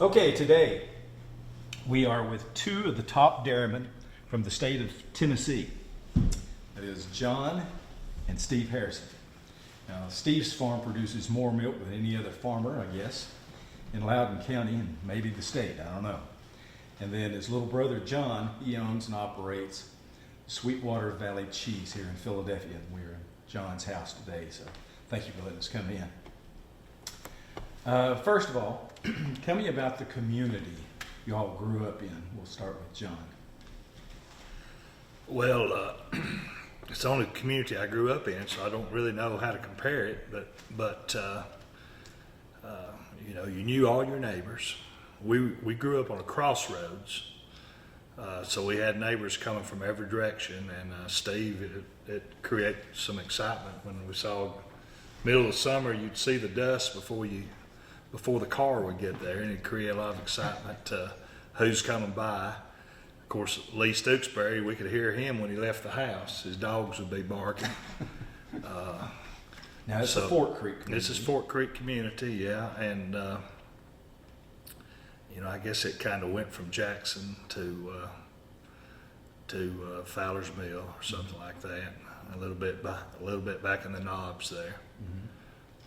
Okay, today we are with two of the top dairymen from the state of Tennessee. That is John and Steve Harrison. Now, Steve's farm produces more milk than any other farmer, I guess, in Loudon County and maybe the state, I don't know. And then his little brother John, he owns and operates Sweetwater Valley Cheese here in Philadelphia. And we're in John's house today, so thank you for letting us come in. First of all, tell me about the community you all grew up in. We'll start with John. Well, it's the only community I grew up in, so I don't really know how to compare it. But you know, you knew all your neighbors. We grew up on a crossroads, so we had neighbors coming from every direction. And Steve, it created some excitement when we saw middle of summer. You'd see the dust before the car would get there, and it'd create a lot of excitement. Who's coming by? Of course, Lee Stooksbury, we could hear him when he left the house. His dogs would be barking. Now, it's a Fort Creek community. This is Fort Creek community, yeah. And, you know, I guess it kind of went from Jackson to Fowler's Mill or something like that. A little bit back in the knobs there. Mm-hmm.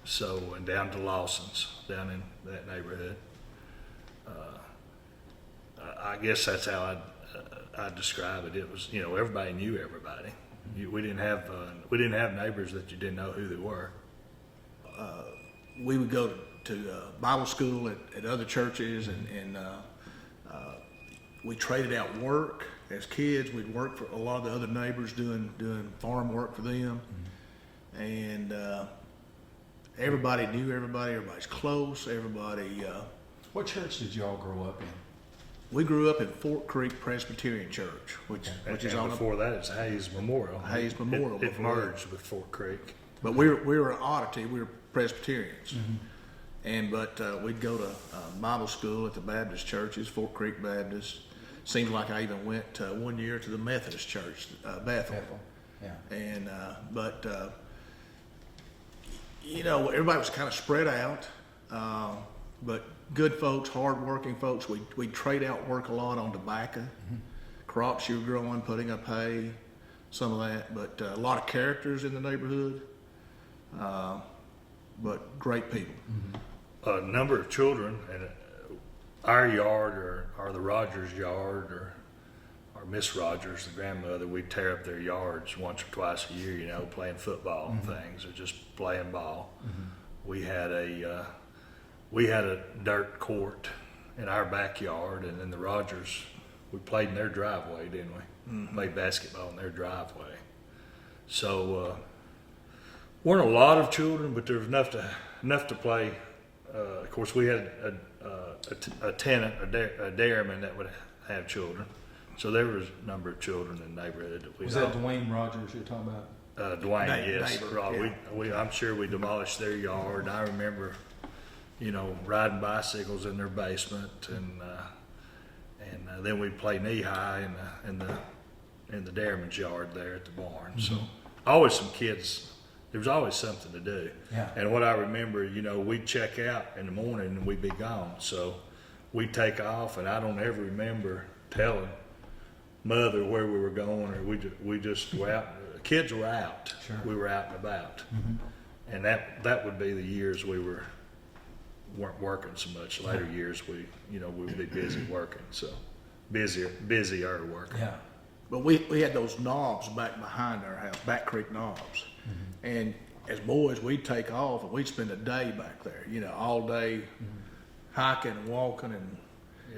So, and down to Lawson's, down in that neighborhood. I guess that's how I'd describe it. It was, you know, everybody knew everybody. We didn't have neighbors that you didn't know who they were. We would go to Bible school at other churches, and we traded out work as kids. We'd work for a lot of the other neighbors doing farm work for them, and everybody knew everybody. Everybody's close. Everybody. What church did you all grow up in? We grew up in Fort Creek Presbyterian Church, which is on before that it's Hayes Memorial. Hayes Memorial. It merged with Fort Creek. But we were an oddity. We were Presbyterians, but we'd go to Bible school at the Baptist churches, Fort Creek Baptist. Seems like I even went 1 year to the Methodist church, Bethel. Yeah. And you know, everybody was kind of spread out, but good folks, hard-working folks. We'd trade out work a lot on tobacco, crops you were growing, putting up hay, some of that. But a lot of characters in the neighborhood, but great people. A number of children, and our yard or the Rogers yard or Miss Rogers, the grandmother, we'd tear up their yards once or twice a year, you know, playing football and things, or just playing ball. We had a dirt court in our backyard, and then the Rogers, we played in their driveway, didn't we? Played basketball in their driveway. So weren't a lot of children, but there was enough to play. Of course, we had a tenant, a dairyman that would have children. So there was a number of children in the neighborhood that we. Was that Dwayne Rogers you're talking about? Dwayne, yes. Neighbor, yeah. I'm sure we demolished their yard. I remember, you know, riding bicycles in their basement, and then we'd play knee high in the dairyman's yard there at the barn. So always some kids. There was always something to do. Yeah. And what I remember, you know, we'd check out in the morning and we'd be gone. So we'd take off, and I don't ever remember telling Mother where we were going, or we just were out. The kids were out. Sure. We were out and about, and that would be the years we weren't working so much. Later years we would be busy working, so busier working. Yeah. But we had those knobs back behind our house, Back Creek knobs. And as boys, we'd take off and we'd spend a day back there, you know, all day hiking and walking, and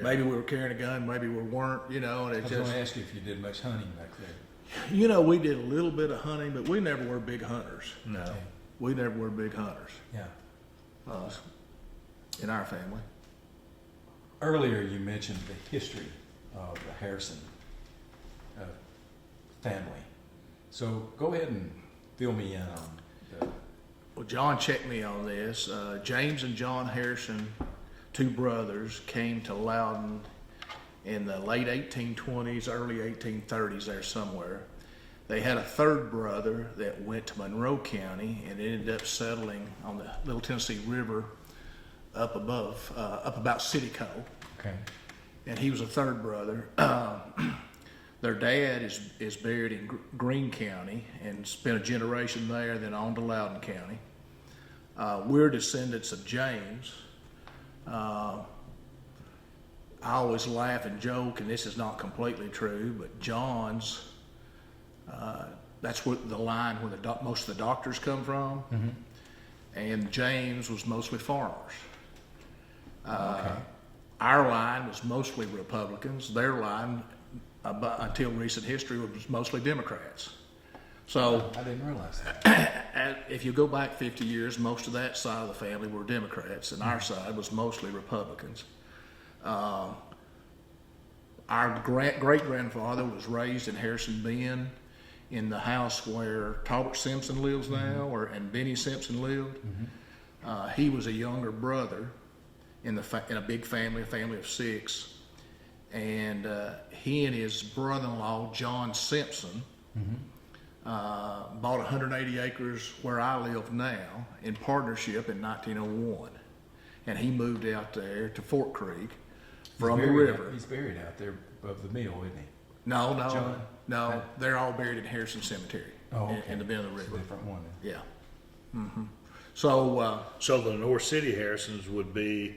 maybe we were carrying a gun, maybe we weren't, you know. And I was going to ask you if you did much hunting back there. You know, we did a little bit of hunting, but we never were big hunters. No. Okay. We never were big hunters Yeah. in our family. Earlier you mentioned the history of the Harrison family. So go ahead and fill me in on the... Well, John checked me on this. James and John Harrison, two brothers, came to Loudon in the late 1820s, early 1830s there somewhere. They had a third brother that went to Monroe County and ended up settling on the Little Tennessee River up above, up about City Co. Okay. And he was a third brother. Their dad is buried in Greene County and spent a generation there, then on to Loudon County. We're descendants of James. I always laugh and joke, and this is not completely true, but John's, that's what the line where most of the doctors come from. Mm-hmm. And James was mostly farmers. Okay. Our line was mostly Republicans. Their line, until recent history, was mostly Democrats. So I didn't realize that. if you go back 50 years, most of that side of the family were Democrats, and our side was mostly Republicans. Our great-grandfather was raised in Harrison Bend in the house where Talbot Simpson lives now, and Benny Simpson lived. He was a younger brother in a big family, a family of 6. And he and his brother-in-law, John Simpson, bought 180 acres where I live now in partnership in 1901. And he moved out there to Fort Creek from the river. He's buried out there above the mill, isn't he? No, John? they're all buried in Harrison Cemetery in the bend of the It's a river. different one. Then. Yeah. So, So the North City Harrisons would be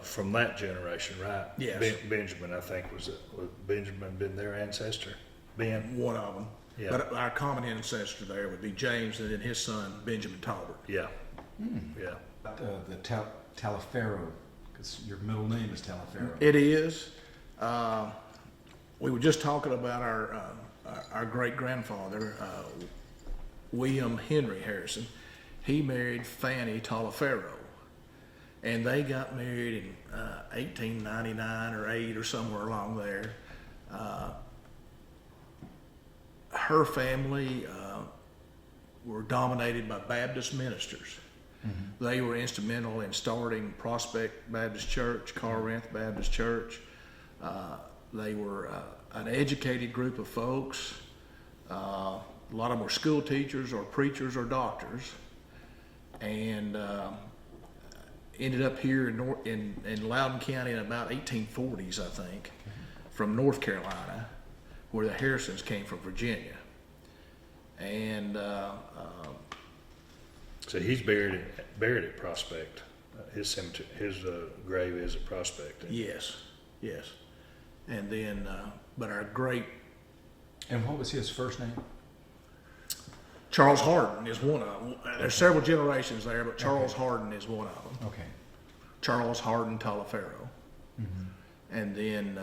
from that generation, right? Yes. Benjamin, I think, was Benjamin been their ancestor? Ben? one of them. Yeah. But our common ancestor there would be James, and then his son, Benjamin Talbot. Yeah. Yeah. The Taliaferro, because your middle name is Taliaferro. It is. We were just talking about our great grandfather, William Henry Harrison. He married Fanny Taliaferro, and they got married in 1899 or 8 or somewhere along there. Her family were dominated by Baptist ministers. They were instrumental in starting Prospect Baptist Church, Corinth Baptist Church. They were an educated group of folks. A lot of them were school teachers or preachers or doctors, and ended up here in Loudon County in about 1840s, I think, from North Carolina, where the Harrisons came from Virginia. And So he's buried at Prospect. His cemetery, his grave is at Prospect. yes. And then, but our great And what was his first name? Charles Hardin is one of them. There's several generations there, but Charles Hardin is one of them. Okay. Charles Hardin Taliaferro. And then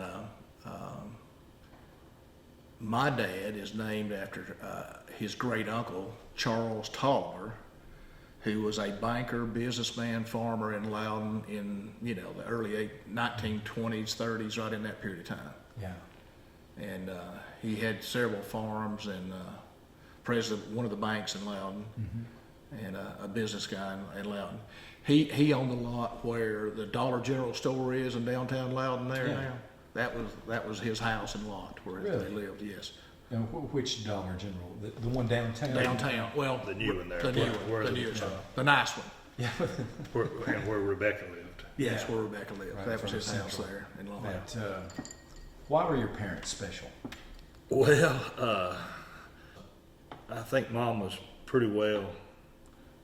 my dad is named after his great uncle, Charles Toller, who was a banker, businessman, farmer in Loudon in, the early 1920s, 30s, right in that period of time. Yeah. And he had several farms and president of one of the banks in Loudon, and a business guy in Loudon. He owned the lot where the Dollar General store is in downtown Loudon there Yeah. now. That was his house and lot where Really? they lived. Yes, And which Dollar General? The one downtown? downtown. Well, The new one there. the new Where one, the- the nice one. Yeah. Where Rebecca lived. Yes, Yeah. where Rebecca lived. Right, That was from his house Central. there in Loudon. That, why were your parents special? Well, I think Mom was pretty well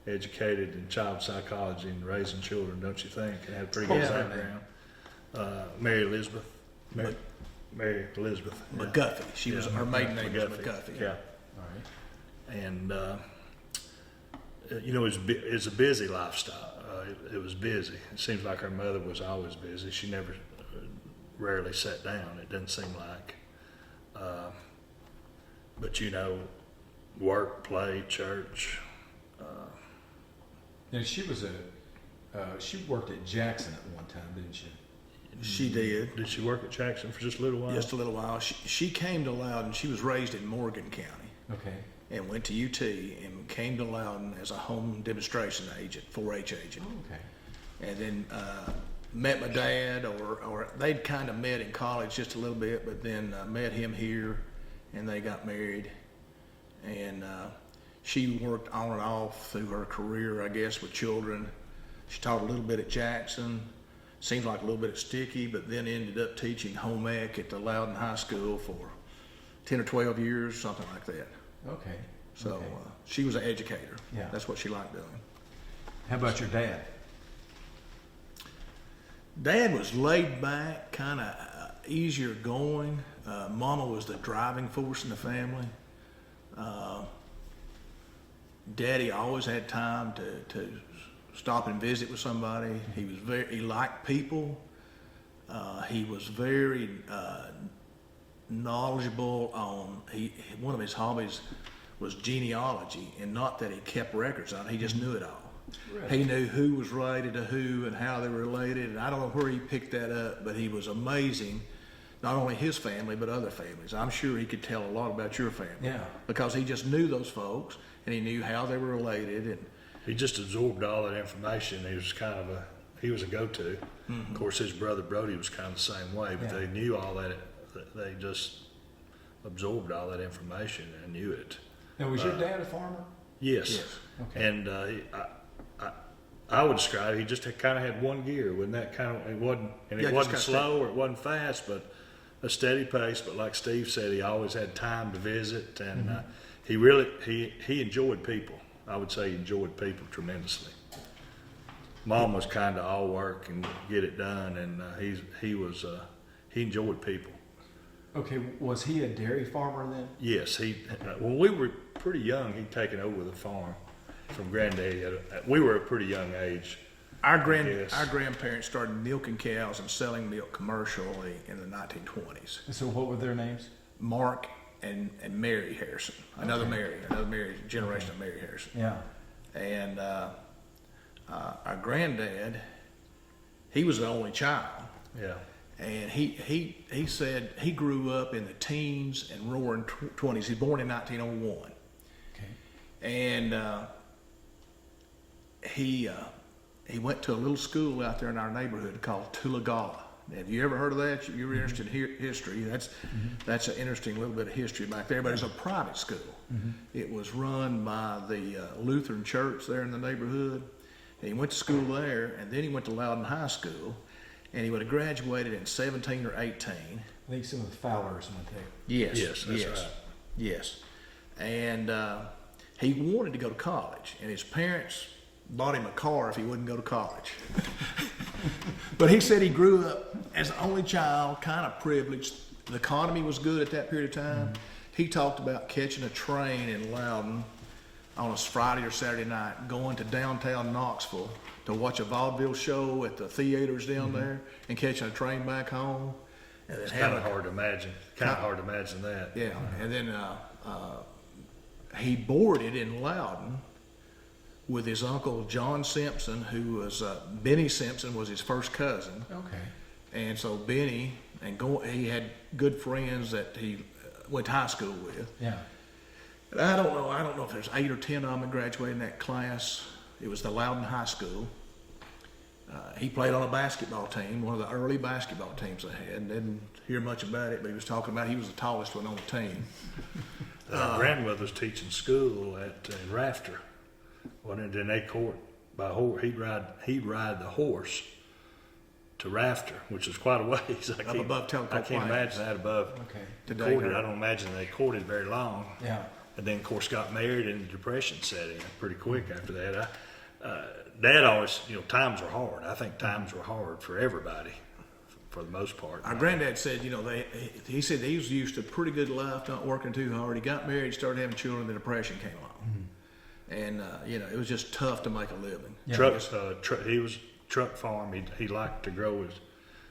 educated in child psychology and raising children, don't you think? And had a pretty good Yeah. background. Mary Elizabeth. Mary Elizabeth. Yeah. McGuffey. She was Yeah, her maiden name was McGuffey. McGuffey. Yeah. All right. And it's a busy lifestyle. It was busy. It seems like her mother was always busy. She never, rarely sat down. It doesn't seem like. But work, play, church. Now she was she worked at Jackson at one time, didn't she? She did. Did she work at Jackson for just a little while? Just a little while. She came to Loudon. She was raised in Morgan County Okay. and went to UT and came to Loudon as a home demonstration agent, 4-H agent. Oh, okay. And then met my dad, or they'd kind of met in college just a little bit, but then met him here, and they got married. And she worked on and off through her career, I guess, with children. She taught a little bit at Jackson, seems like a little bit at Sticky, but then ended up teaching home ec at the Loudon High School for 10 or 12 years, something like that. Okay. So Okay. she was an educator. Yeah. That's what she liked doing. How about your dad? Dad was laid back, kind of easier going. Mama was the driving force in the family. Daddy always had time to stop and visit with somebody. He liked people. He was very knowledgeable on, one of his hobbies was genealogy, and not that he kept records on it, he just knew it all. Really? He knew who was related to who and how they were related, and I don't know where he picked that up, but he was amazing. Not only his family, but other families. I'm sure he could tell a lot about your family. Yeah. Because he just knew those folks, and he knew how they were related, and He just absorbed all that information. He was a go-to. Of course, his brother Brody was kind of the same way, but Yeah. they knew all that. They just absorbed all that information and knew it. Now, was your dad a farmer? Yes. Yes. Okay. And I would describe he just kind of had one gear. Wasn't that kind of, it wasn't, and Yeah, it just wasn't kinda slow or it wasn't fast, but a steady pace. But like Steve said, he always had time to visit, and he enjoyed people. I would say he enjoyed people tremendously. Mom was kind of all work and get it done, and he enjoyed people. Okay, was he a dairy farmer then? Yes, when we were pretty young, he'd taken over the farm from Granddaddy. We were a pretty young age. our Yes. grandparents started milking cows and selling milk commercially in the 1920s. And so what were their names? Mark and Mary Harrison, another Mary generation of Mary Harrison. Yeah. And our granddad, he was the only child. Yeah. And he said he grew up in the teens and roaring 20s. He was born in 1901. Okay. And he went to a little school out there in our neighborhood called Tulagala. Have you ever heard of that? You're interested in history. That's an interesting little bit of history back there. But it's a private school. It was run by the Lutheran church there in the neighborhood. And he went to school there, and then he went to Loudon High School, and he would have graduated in 17 or 18. I think some of the Fowlers went there. Yes. Yes, that's right. Yes. And he wanted to go to college, and his parents bought him a car if he wouldn't go to college. But he said he grew up as the only child, kind of privileged. The economy was good at that period of time. He talked about catching a train in Loudon on a Friday or Saturday night, going to downtown Knoxville to watch a vaudeville show at the theaters down there, and catching a train back home. And then It's kind having of a hard to imagine. Kind of hard to imagine that. yeah, and then he boarded in Loudon with his uncle John Simpson, who was Benny Simpson was his first cousin, Okay. and so Benny he had good friends that he went to high school with. Yeah. And I don't know if there's 8 or 10 of them that graduated in that class. It was the Loudon High School. He played on a basketball team, one of the early basketball teams they had. Didn't hear much about it, but he was talking about he was the tallest one on the team. Our grandmother's teaching school at Rafter. Well, then they court by horse. He'd ride the horse to Rafter, which is quite a ways. Above Telco I can't Plains. imagine that above. Okay. Today, Courted. I don't imagine they courted very long. Yeah. And then, of course, got married, and the Depression set in pretty quick after that. Dad always, times were hard. I think times were hard for everybody, for the most part. Our granddad said, he said he was used to a pretty good life, not working too hard. He got married, started having children, the Depression came along. And, it was just tough to make a living. Yeah. He was truck farm. He liked to grow his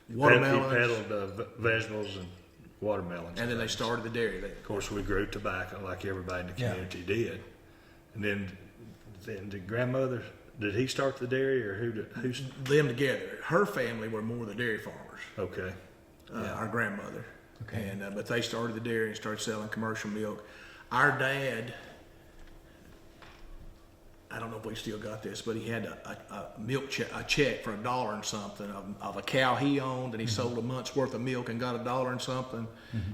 Watermelons. He peddled vegetables and watermelons. And then they started the dairy there. Of course, we grew tobacco like everybody in the Yeah. community did. And then the grandmother, did he start the dairy, or who's? Them together. Her family were more the dairy farmers. Okay. Our grandmother. Okay. And but they started the dairy and started selling commercial milk. Our dad, I don't know if we still got this, but he had a milk check, a check for $1 and something of a cow he owned, and he sold a month's worth of milk and got $1 and something.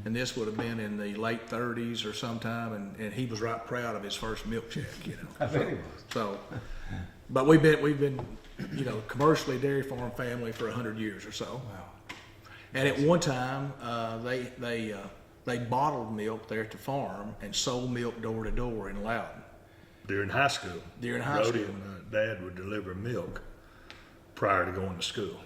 And this would have been in the late 30s or sometime, and he was right proud of his first milk check, you know. I bet he was. So, but we've been, you know, commercially dairy farm family for 100 years or so. Wow. And at one time, they bottled milk there at the farm and sold milk door to door in Loudon. During high school. During high Brody school. and Dad would deliver milk prior to going to school.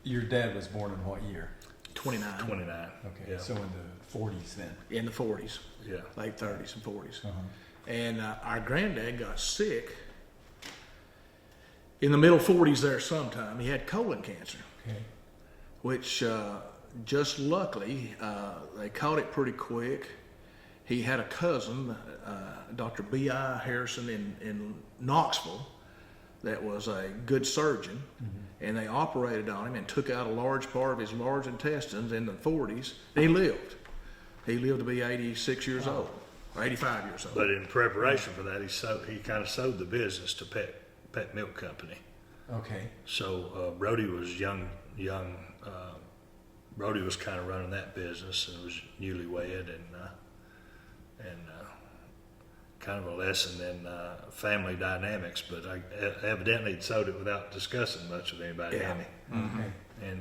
Your dad was born in what year? 29. 29. Okay, Yeah. so in the 40s then. In the 40s, Yeah. late 30s and 40s. Uh-huh. And our granddad got sick in the middle 40s there sometime. He had colon cancer, Okay. which just luckily, they caught it pretty quick. He had a cousin, Dr. B.I. Harrison in Knoxville, that was a good surgeon, and they operated on him and took out a large part of his large intestines in the 40s. And he lived. He lived to be 86 years old, or 85 years old. But in preparation for that, he kind of sold the business to Pet Milk Company. Okay. So Brody was young. Brody was kind of running that business and was newlywed and kind of a lesson in family dynamics. But evidently he'd sold it without discussing much with anybody. Yeah. Hadn't he?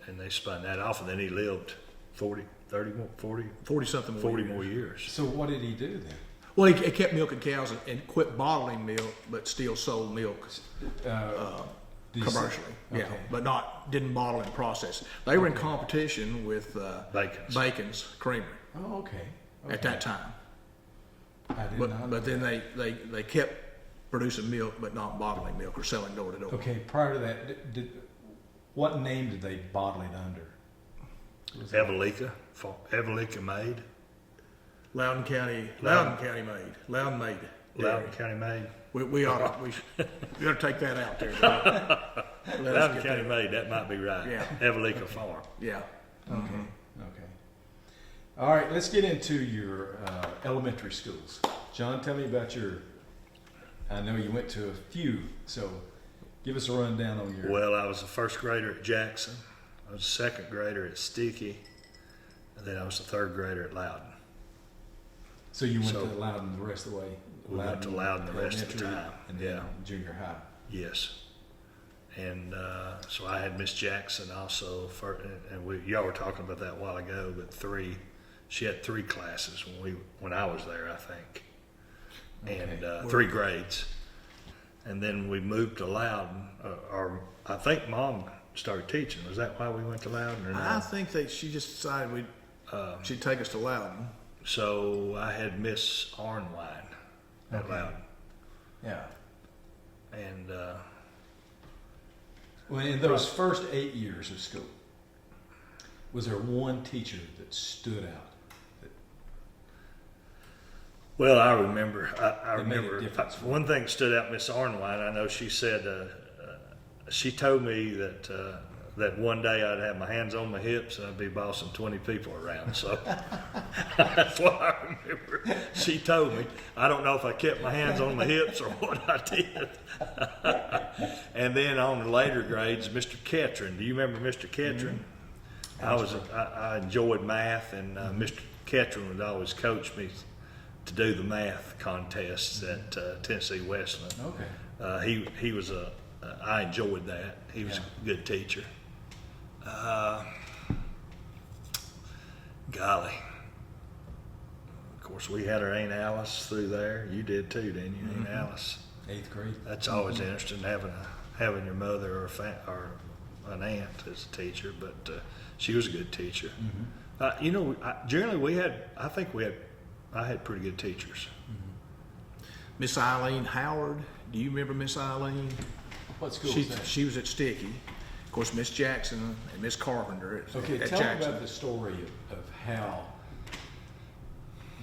And they spun that off, and then he lived 40 40-something 40 more years. So what did he do then? Well, he kept milking cows and quit bottling milk, but still sold milk Did you say- commercially. Yeah, Okay. but didn't bottle and process. They were in competition with Bacon's. Creamery Oh, okay. at that time. I did not. But then they kept producing milk, but not bottling milk or selling door to door. Okay, prior to that, what name did they bottle it under? Evelika Maid. Loudon County made. Loudon made. Loudon County Maid. We ought to take that out there. Loudon County Maid, that might be right. Yeah. Evelika Farm. Yeah. Okay. Okay. All right, let's get into your elementary schools. John, tell me about I know you went to a few, so give us a rundown on your. Well, I was a first grader at Jackson. I was a second grader at Sticky. And then I was a third grader at Loudon. So you went to Loudon the rest of the way? We went to Loudon the rest of the elementary, time. And then Yeah. junior high. Yes. And so I had Miss Jackson also, and y'all were talking about that a while ago, but she had 3 classes when I was there, I think. And Okay. 3 grades. And then we moved to Loudon, or I think Mom started teaching. Was that why we went to Loudon or I not? think she just decided she'd take us to Loudon. So I had Miss Arnwine at Okay. Loudon. Yeah. And Well, in those first 8 years of school, was there one teacher that stood out? well, I remember. I That made a remember difference for one thing stood out. Miss Arnwine. I know she said she told me that one day I'd have my hands on my hips and I'd be bossing 20 people around. So that's what I remember. She told me. I don't know if I kept my hands on my hips or what I did. And then on the later grades, Mr. Ketron. Do you remember Mr. Ketron? I enjoyed math, and Mr. Ketron would always coach me to do the math contests at Tennessee Westland. Okay. He was I enjoyed that. He was a good teacher. Golly. Of course, we had our Aunt Alice through there. You did too, didn't you, Aunt Alice? 8th grade. That's always interesting, having your mother or an aunt as a teacher, but she was a good teacher. Generally I had pretty good teachers. Miss Eileen Howard. Do you remember Miss Eileen? What school was that? She was at Sticky. Of course, Miss Jackson and Miss Carpenter Okay, at tell me Jackson. about the story of how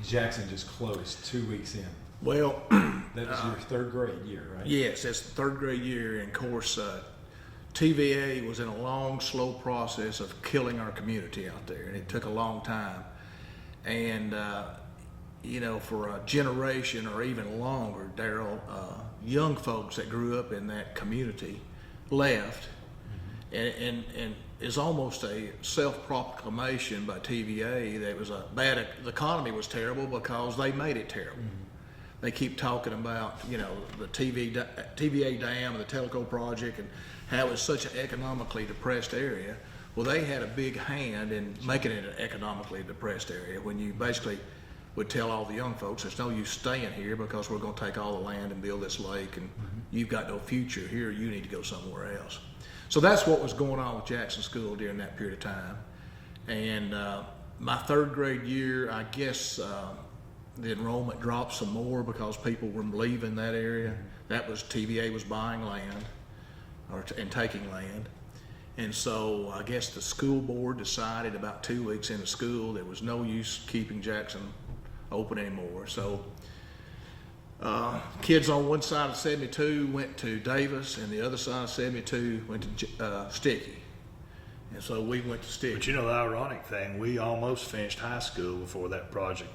Jackson just closed 2 weeks in. Well, That was your 3rd grade year, right? yes, that's the 3rd grade year, and of course, TVA was in a long, slow process of killing our community out there, and it took a long time. And for a generation or even longer, Daryl, young folks that grew up in that community left, and is almost a self-proclamation by TVA that it was the economy was terrible because they made it terrible. They keep talking about, the TVA dam and the Telco project and how it's such an economically depressed area. Well, they had a big hand in making it an economically depressed area when you basically would tell all the young folks, there's no use staying here because we're going to take all the land and build this lake, and you've got no future here. You need to go somewhere else. So that's what was going on with Jackson School during that period of time. And my third grade year, I guess the enrollment dropped some more because people were leaving that area. That was TVA was buying land and taking land. And so I guess the school board decided about 2 weeks into school there was no use keeping Jackson open anymore. So kids on one side of 72 went to Davis, and the other side of 72 went to Sticky. And so we went to Sticky. But the ironic thing, we almost finished high school before that project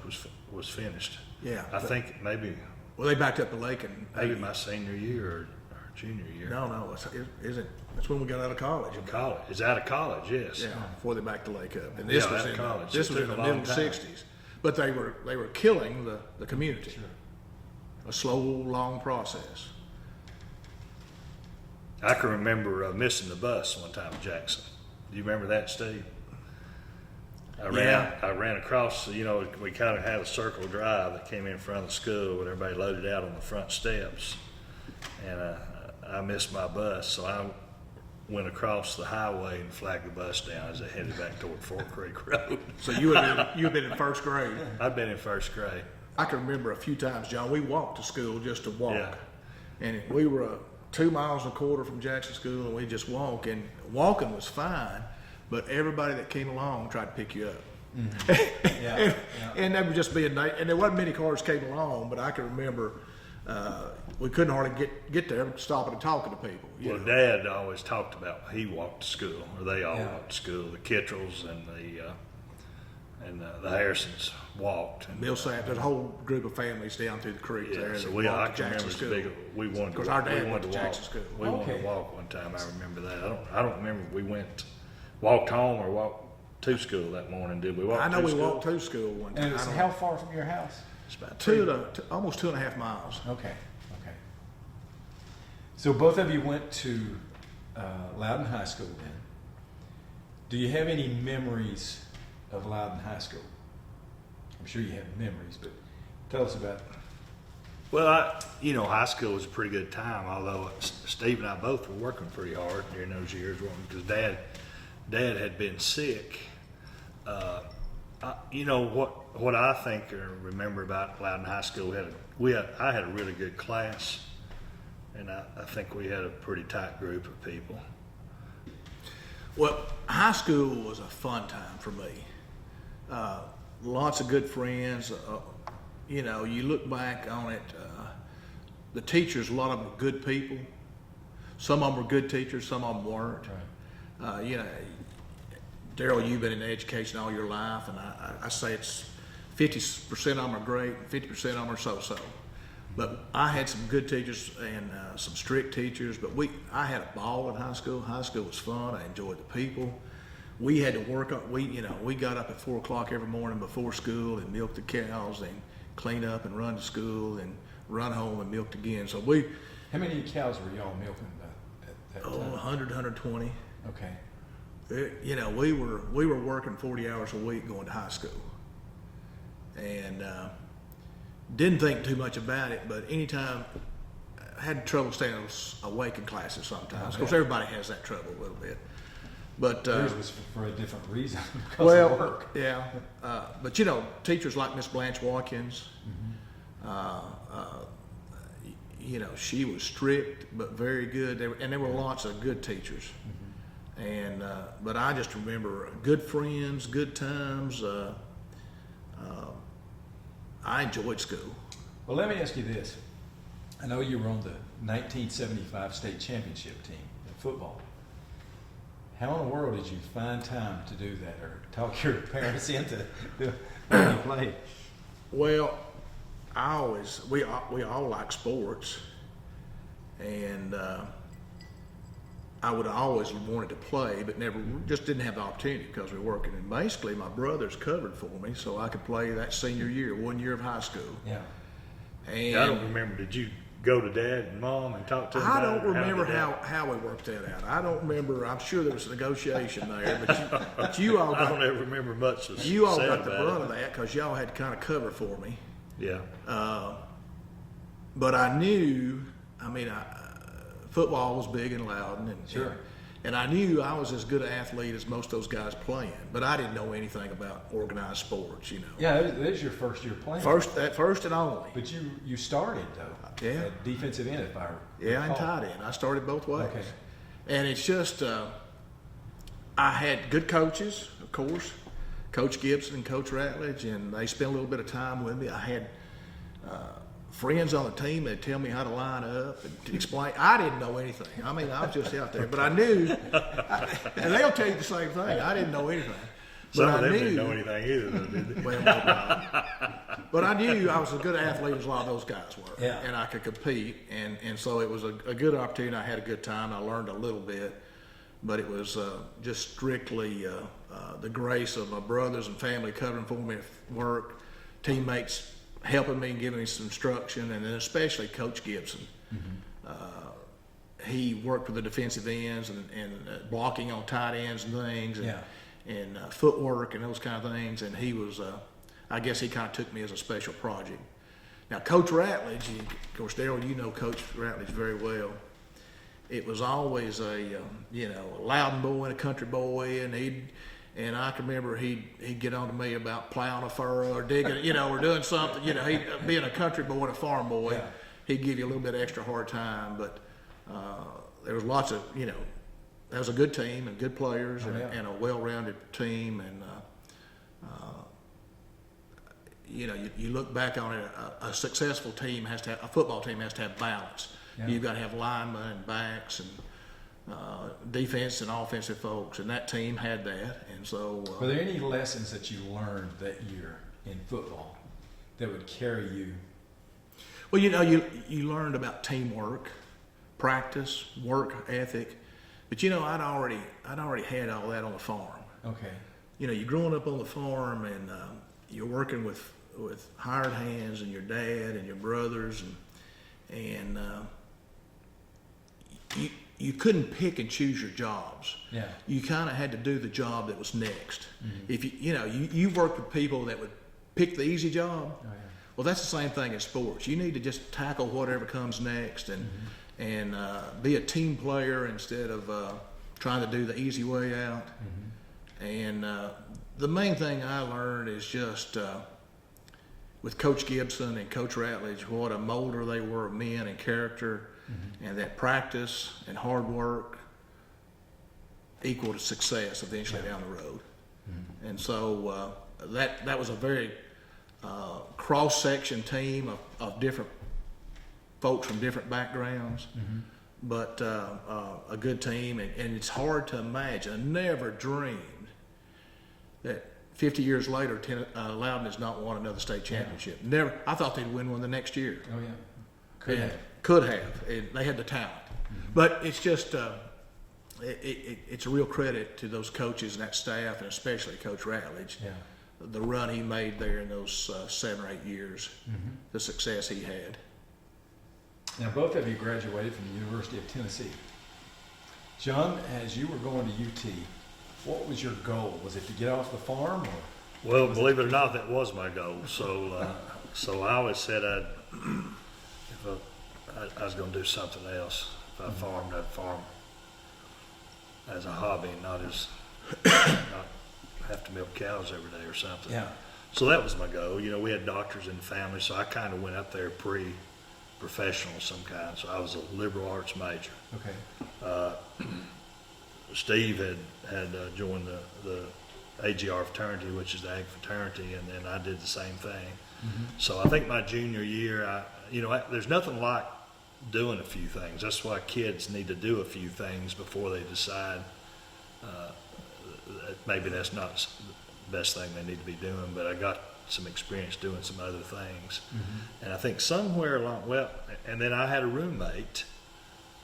was finished. Yeah. I think maybe Well, they backed up the lake and maybe my senior year or junior year. No, it's when we got out of college. In college. It's out of college, yes. Yeah, before they backed the lake up. And this Yeah, was out of in college. this It was in took the a long middle time. '60s. But they were killing the community. Sure. A slow, long process. I can remember missing the bus one time in Jackson. Do you remember that, Steve? I ran across, we kind of had a circle drive that came in front of the school with everybody loaded out on the front steps. And I missed my bus, so I went across the highway and flagged the bus down as I headed back toward Fort Creek Road. So you had been in first grade. I'd been in first grade. I can remember a few times, John, we walked to school just to walk. Yeah. And we were 2.25 miles from Jackson School, and we just walk. And walking was fine, but everybody that came along tried to pick you up. Yeah. And they would just be and there wasn't many cars came along, but I can remember we couldn't hardly get there stopping and talking to people. Well, Dad always talked about he walked to school, or they all walked to school. The Kittrells and the Harrisons walked. And, Bill Sapp, there's a whole group of families down through the creek there. so that I walked to can remember Jackson it's School. big. We wanted to. Because our dad we went wanted to walk. Jackson School. We wanted Okay. to walk one time. I remember that. I don't remember if we walked home or walked to school that morning. Did we walk? I know to we school? walked to school one time. And it's how far from your house? It's about Almost 2.5 miles. Okay. So both of you went to Loudon High School then. Do you have any memories of Loudon High School? I'm sure you have memories, but tell us about it. Well, high school was a pretty good time, although Steve and I both were working pretty hard during those years, because Dad had been sick. What I think or remember about Loudon High School, I had a really good class, and I think we had a pretty tight group of people. Well, high school was a fun time for me. Lots of good friends. You look back on it, the teachers, a lot of them were good people. Some of them were good teachers, some of them weren't. Right. Daryl, you've been in education all your life, and I say it's 50% of them are great, 50% of them are so-so. But I had some good teachers and some strict teachers, but I had a ball in high school. High school was fun. I enjoyed the people. We had to work up. We got up at 4 o'clock every morning before school and milked the cows and clean up and run to school and run home and milked again. So How many cows were y'all milking at that time? 100, 120. Okay. We were working 40 hours a week going to high school, and didn't think too much about it. But anytime I had trouble staying awake in classes sometimes, because everybody has that trouble a little bit. But Yours was for a different reason. Because of work. yeah. But teachers like Miss Blanche Watkins, she was strict but very good. There were lots of good teachers. And but I just remember good friends, good times. I enjoyed school. Well, let me ask you this. I know you were on the 1975 state championship team in football. How in the world did you find time to do that, or talk your parents into when you played? Well, we all like sports, and I would always wanted to play, but never just didn't have the opportunity because we were working. And basically, my brothers covered for me, so I could play that senior year, 1 year of high school. Yeah. And I don't remember. Did you go to Dad and Mom and talk to them? I about don't it, or remember did that- how we worked that out. I don't remember. I'm sure there was a negotiation there, but you all I don't got, ever remember much. Was you all said got the about brunt it. of that because y'all had to kind of cover for me. Yeah. But I knew, football was big in Loudon, Sure. and I knew I was as good an athlete as most of those guys playing, but I didn't know anything about organized sports, Yeah, that was your first year playing. First and only. But you started, though. Yeah. At defensive end, if I Yeah, and recall. tight end. I started both ways. Okay. And it's just, I had good coaches, of course, Coach Gibson and Coach Ratledge, and they spent a little bit of time with me. I had friends on the team that tell me how to line up and to explain. I didn't know anything. I was just out there, but I knew, and they'll tell you the same thing. I didn't know anything. Some But of I them knew, didn't know anything either, though, did they? well, maybe not. But I knew I was as good an athlete as a lot of those guys were, Yeah. and I could compete, and so it was a good opportunity. I had a good time. I learned a little bit, but it was just strictly the grace of my brothers and family covering for me at work, teammates helping me and giving me some instruction, and then especially Coach Gibson. He worked with the defensive ends and blocking on tight ends and things, and, Yeah. and footwork and those kind of things. And he was, I guess he kind of took me as a special project. Now, Coach Ratledge, of course, Darryl, you know Coach Ratledge very well. It was always a Loudon boy and a country boy, and I can remember he'd get on to me about plowing a furrow or digging, or doing something. He being a country boy and a farm boy, Yeah. he'd give you a little bit extra hard time. But there was lots of, that was a good team and good players Oh, yeah. and a well-rounded team. And you look back on it, a successful team has to have, a football team has to have balance. Yeah. You've got to have linemen and backs and defense and offensive folks, and that team had that. And so, Were there any lessons that you learned that year in football that would carry you? well, you learned about teamwork, practice, work ethic, but I'd already had all that on the farm. Okay. You're growing up on the farm, and you're working with hired hands and your dad and your brothers, and you couldn't pick and choose your jobs. Yeah. You kind of had to do the job that was next. Mm-hmm. If you worked with people that would pick the easy job. Oh, yeah. Well, that's the same thing in sports. You need to just tackle whatever comes next and be a team player instead of trying to do the easy way out. And the main thing I learned is just with Coach Gibson and Coach Ratledge, what a molder they were of men and character, and that practice and hard work equal to success eventually down the road. And so that was a very cross-section team of different folks from different backgrounds, but a good team. And it's hard to imagine. I never dreamed that 50 years later, Loudon has not won another state championship. Never. I thought they'd win one the next year. Oh, yeah. Could have. Could have. They had the talent. But it's just, it's a real credit to those coaches and that staff, and especially Coach Ratledge. Yeah. The run he made there in those 7 or 8 years, the success he had. Now, both of you graduated from the University of Tennessee. John, as you were going to UT, what was your goal? Was it to get off the farm, or? Well, believe it or not, that was my goal. So, so I always said I was going to do something else. If I farmed, I'd farm as a hobby, not not have to milk cows every day or something. Yeah. So that was my goal. We had doctors in the family, so I kind of went up there pre-professional of some kind. So I was a liberal arts major. Okay. Steve had joined the AGR fraternity, which is the ag fraternity, and then I did the same thing. So I think my junior year, there's nothing like doing a few things. That's why kids need to do a few things before they decide that maybe that's not the best thing they need to be doing. But I got some experience doing some other things. And I think somewhere along, well, and then I had a roommate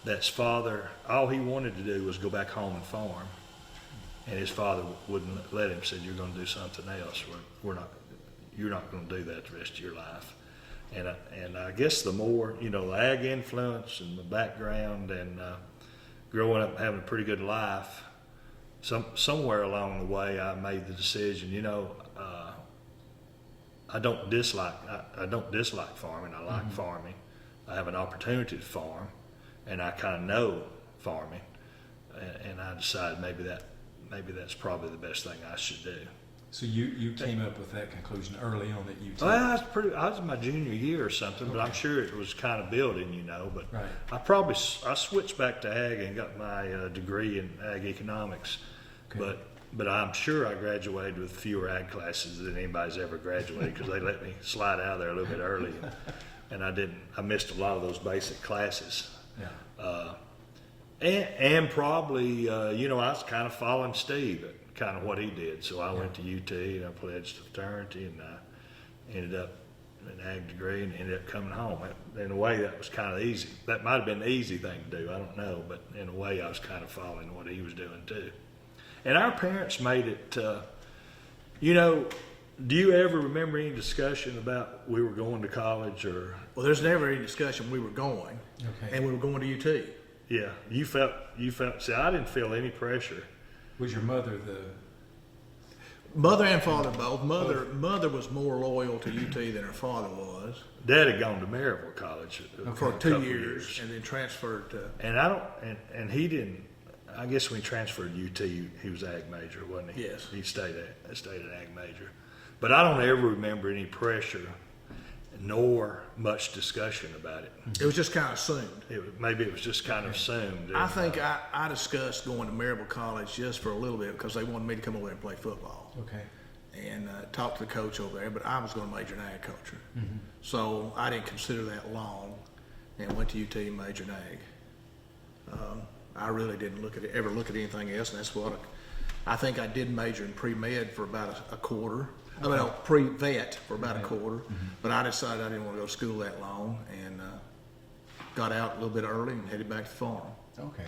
that's father, all he wanted to do was go back home and farm. And his father wouldn't let him, said, you're going to do something else. You're not going to do that the rest of your life. And I guess the more, you know, the ag influence and the background and growing up and having a pretty good life, somewhere along the way I made the decision, you know, I don't dislike farming. I like farming. I have an opportunity to farm, and I kind of know farming, and I decided maybe that's probably the best thing I should do. So you came up with that conclusion early on at UT? Well, I was in my junior year or something, but I'm sure it was kind of building, you know. But right. I switched back to ag and got my degree in ag economics. Okay. But I'm sure I graduated with fewer ag classes than anybody's ever graduated because they let me slide out of there a little bit early, and I missed a lot of those basic classes. Yeah. And probably, you know, I was kind of following Steve at kind of what he did. So I went to UT and I pledged to fraternity, and I ended up an ag degree and ended up coming home. In a way, that was kind of easy. That might have been the easy thing to do. I don't know, but in a way, I was kind of following what he was doing too. And our parents made it. You know, do you ever remember any discussion about we were going to college or? Well, there's never any discussion we were going, and we were going to UT. Yeah, you felt. See, I didn't feel any pressure. Was your mother the? Mother and father both. Mother was more loyal to UT than her father was. Dad had gone to Maryville College For 2 years, and then transferred to. And he didn't. I guess when he transferred to UT, he was ag major, wasn't he? Yes. He stayed an ag major, but I don't ever remember any pressure, nor much discussion about it. It was just kind of assumed. Maybe it was just kind of assumed. I think I discussed going to Maryville College just for a little bit because they wanted me to come over there and play football. Okay. And talk to the coach over there, but I was going to major in agriculture. So I didn't consider that long and went to UT and majored in ag. I really didn't ever look at anything else, and that's what I think I did major in pre-med for about a quarter. Pre-vet for about a quarter, but I decided I didn't want to go to school that long and got out a little bit early and headed back to the farm. Okay.